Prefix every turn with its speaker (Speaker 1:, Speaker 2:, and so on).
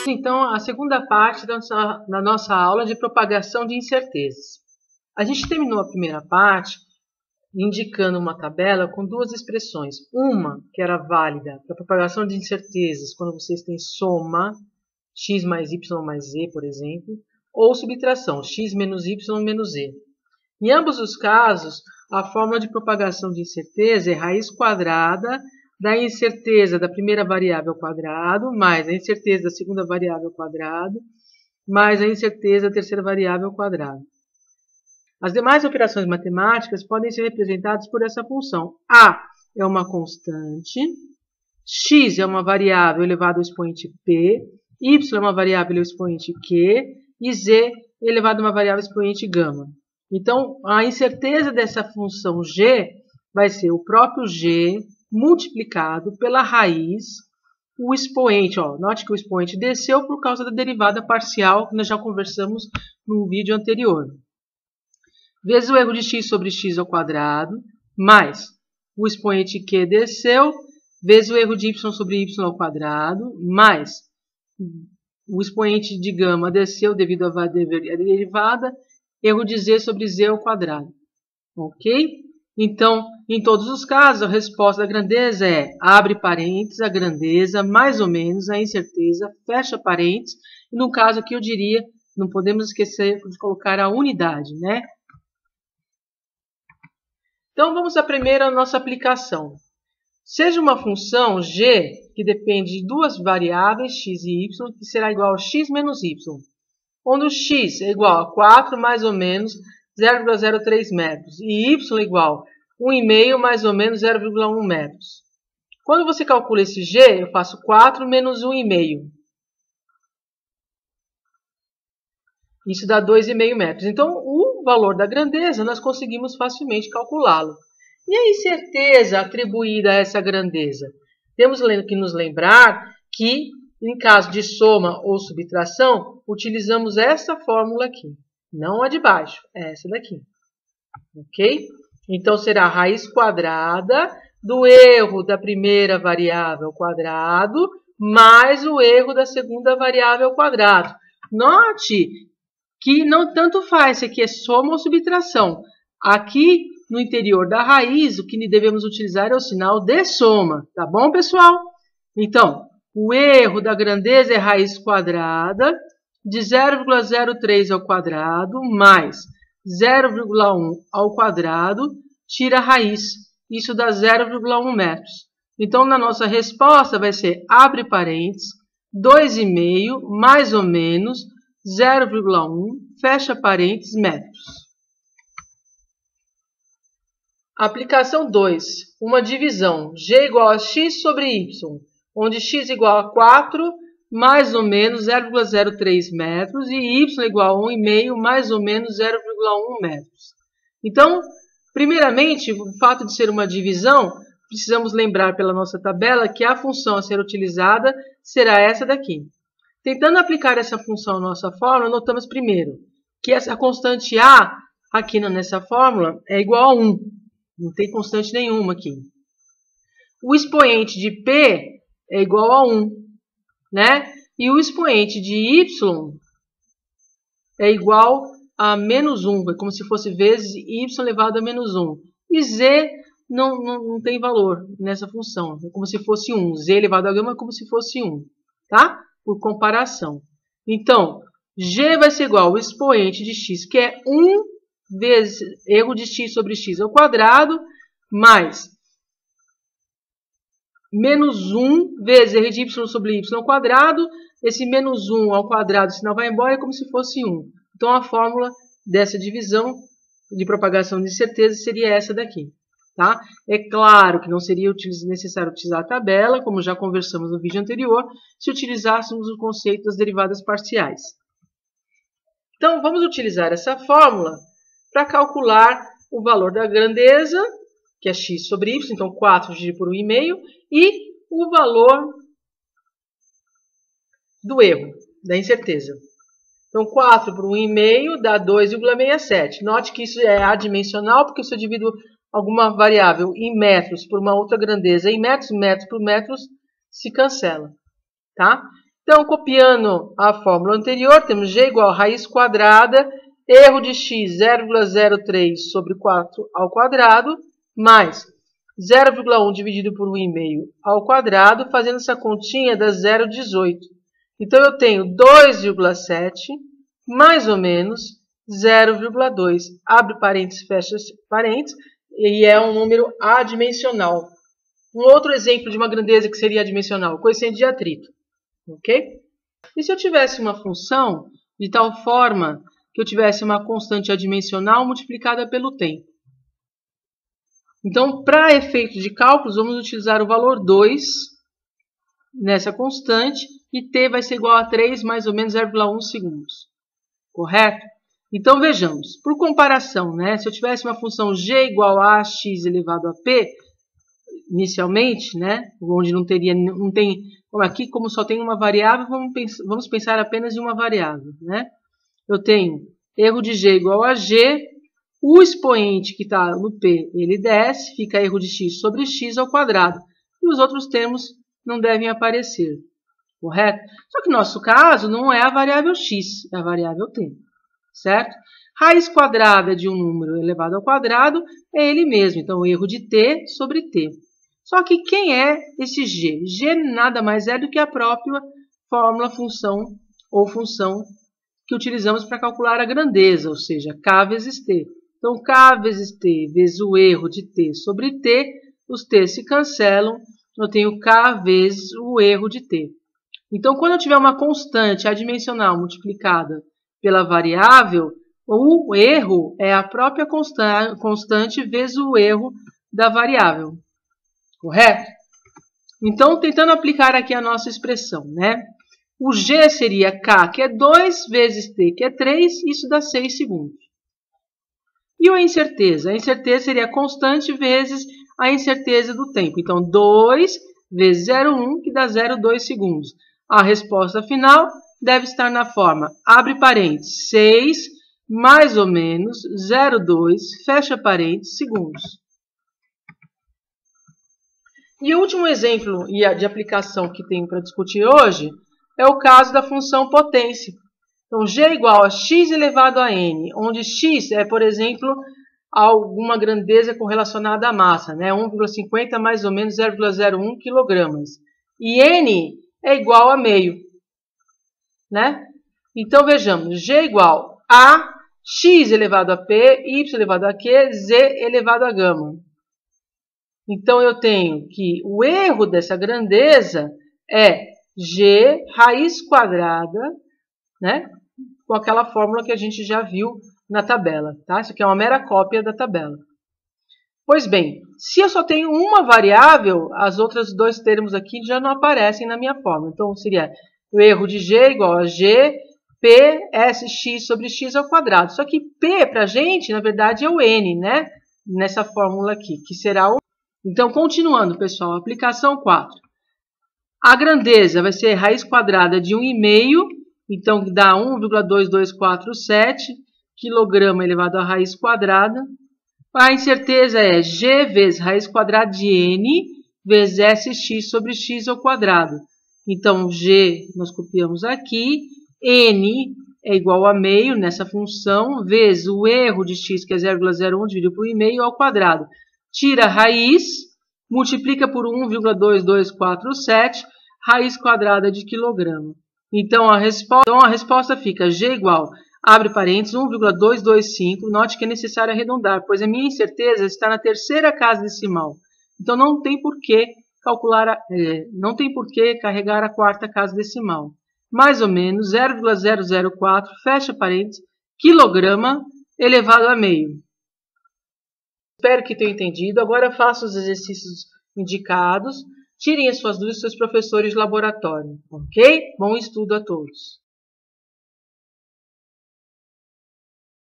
Speaker 1: Então, a segunda parte da nossa aula de propagação de incertezas. A gente terminou a primeira parte indicando uma tabela com duas expressões. Uma que era válida para propagação de incertezas, quando vocês têm soma, x mais y mais z, por exemplo, ou subtração, x menos y menos z. Em ambos os casos, a fórmula de propagação de incerteza é raiz quadrada da incerteza da primeira variável ao quadrado, mais a incerteza da segunda variável ao quadrado, mais a incerteza da terceira variável ao quadrado. As demais operações matemáticas podem ser representadas por essa função. A é uma constante, x é uma variável elevada ao expoente p, y é uma variável ao expoente q, e z elevado a uma variável ao expoente gama. Então, a incerteza dessa função g vai ser o próprio g multiplicado pela raiz, o expoente. Note que o expoente desceu por causa da derivada parcial, que nós já conversamos no vídeo anterior. Vezes o erro de x sobre x ao quadrado, mais o expoente q desceu, vezes o erro de y sobre y ao quadrado, mais o expoente de gama desceu devido à derivada, erro de z sobre z ao quadrado. Ok? Então, em todos os casos, a resposta da grandeza é abre parênteses, a grandeza, mais ou menos, a incerteza, fecha parênteses. E no caso aqui eu diria, não podemos esquecer de colocar a unidade, né? Então, vamos à primeira nossa aplicação. Seja uma função g, que depende de duas variáveis, x e y, que será igual a x menos y, onde o x é igual a 4 mais ou menos 0,03 metros e y igual a 1,5 mais ou menos 0,1 metros. Quando você calcula esse g, eu faço 4 menos 1,5. Isso dá 2,5 metros. Então, o valor da grandeza, nós conseguimos facilmente calculá-lo. E a incerteza atribuída a essa grandeza? Temos que nos lembrar que, em caso de soma ou subtração, utilizamos essa fórmula aqui. Não a de baixo, é essa daqui. Ok? Então, será a raiz quadrada do erro da primeira variável ao quadrado mais o erro da segunda variável ao quadrado. Note que não tanto faz se aqui é soma ou subtração. Aqui, no interior da raiz, o que devemos utilizar é o sinal de soma. Tá bom, pessoal? Então, o erro da grandeza é raiz quadrada de 0,03 ao quadrado mais 0,1 ao quadrado, tira a raiz. Isso dá 0,1 metros. Então, na nossa resposta vai ser, abre parênteses, 2,5 mais ou menos 0,1, fecha parênteses, metros. Aplicação 2. Uma divisão. G igual a x sobre y, onde x igual a 4, mais ou menos 0,03 metros, e y igual a 1,5, mais ou menos 0,1 metros. Então, primeiramente, o fato de ser uma divisão, precisamos lembrar pela nossa tabela que a função a ser utilizada será essa daqui. Tentando aplicar essa função à nossa fórmula, notamos primeiro que essa constante a, aqui nessa fórmula, é igual a 1. Não tem constante nenhuma aqui. O expoente de p é igual a 1, né? E o expoente de y é igual a menos 1, é como se fosse vezes y elevado a menos 1. E z não tem valor nessa função, é como se fosse 1. Z elevado a gama é como se fosse 1, tá? Por comparação. Então, g vai ser igual ao expoente de x, que é 1 vezes erro de x sobre x ao quadrado, mais menos 1 vezes erro de y sobre y ao quadrado. Esse menos 1 ao quadrado, o sinal vai embora, é como se fosse 1. Então, a fórmula dessa divisão de propagação de incerteza seria essa daqui. Tá? É claro que não seria necessário utilizar a tabela, como já conversamos no vídeo anterior, se utilizássemos o conceito das derivadas parciais. Então, vamos utilizar essa fórmula para calcular o valor da grandeza, que é x sobre y, então 4 dividido por 1,5, e o valor do erro, da incerteza. Então, 4 por 1,5 dá 2,67. Note que isso é adimensional, porque se eu divido alguma variável em metros por uma outra grandeza em metros, metros por metros, se cancela. Tá? Então, copiando a fórmula anterior, temos g igual a raiz quadrada, erro de x 0,03 sobre 4 ao quadrado, mais 0,1 dividido por 1,5 ao quadrado, fazendo essa continha dá 0,18. Então, eu tenho 2,7 mais ou menos 0,2. Abre parênteses, fecha parênteses, e é um número adimensional. Um outro exemplo de uma grandeza que seria adimensional, coeficiente de atrito. Ok? E se eu tivesse uma função de tal forma que eu tivesse uma constante adimensional multiplicada pelo tempo? Então, para efeito de cálculos, vamos utilizar o valor 2 nessa constante e t vai ser igual a 3 mais ou menos 0,1 segundos. Correto? Então, vejamos. Por comparação, né, se eu tivesse uma função g igual a x elevado a p, inicialmente, né, onde não tem, como aqui, como só tem uma variável, vamos pensar apenas em uma variável. Né? Eu tenho erro de g igual a g, o expoente que está no p, ele desce, fica erro de x sobre x ao quadrado. E os outros termos não devem aparecer. Correto? Só que no nosso caso não é a variável x, é a variável t. Certo? Raiz quadrada de um número elevado ao quadrado é ele mesmo. Então, o erro de t sobre t. Só que quem é esse g? G nada mais é do que a própria fórmula função ou função que utilizamos para calcular a grandeza, ou seja, k vezes t. Então, k vezes t vezes o erro de t sobre t, os t se cancelam, eu tenho k vezes o erro de t. Então, quando eu tiver uma constante adimensional multiplicada pela variável, o erro é a própria constante vezes o erro da variável. Correto? Então, tentando aplicar aqui a nossa expressão, né? O g seria k, que é 2, vezes t, que é 3, isso dá 6 segundos. E a incerteza? A incerteza seria a constante vezes a incerteza do tempo. Então, 2 vezes 0,1, que dá 0,2 segundos. A resposta final deve estar na forma, abre parênteses, 6 mais ou menos 0,2, fecha parênteses, segundos. E o último exemplo de aplicação que tenho para discutir hoje é o caso da função potência. Então, g igual a x elevado a n, onde x é, por exemplo, alguma grandeza correlacionada à massa, né? 1,50 mais ou menos 0,01 kg. E n é igual a meio. Né? Então, vejamos, g igual a x elevado a p, y elevado a q, z elevado a gama. Então, eu tenho que o erro dessa grandeza é g raiz quadrada, né? Com aquela fórmula que a gente já viu na tabela. Tá? Isso aqui é uma mera cópia da tabela. Pois bem, se eu só tenho uma variável, as outras dois termos aqui já não aparecem na minha fórmula. Então, seria o erro de g igual a g, p, sx sobre x ao quadrado. Só que p, para a gente, na verdade, é o n, né? Nessa fórmula aqui, que será o... Então, continuando, pessoal, aplicação 4. A grandeza vai ser raiz quadrada de 1,5, então dá 1,2247 kg elevado à raiz quadrada. A incerteza é g vezes raiz quadrada de n vezes sx sobre x ao quadrado. Então, g nós copiamos aqui, n é igual a meio nessa função, vezes o erro de x, que é 0,01, dividido por 1,5 ao quadrado. Tira a raiz, multiplica por 1,2247, raiz quadrada de quilograma. Então, a resposta fica g igual, abre parênteses, 1,225. Note que é necessário arredondar, pois a minha incerteza está na terceira casa decimal. Então, não tem por que carregar a quarta casa decimal. Mais ou menos 0,004, fecha parênteses, quilograma elevado a meio. Espero que tenham entendido. Agora façam os exercícios indicados. Tirem as suas dúvidas dos seus professores de laboratório. Ok? Bom estudo a todos.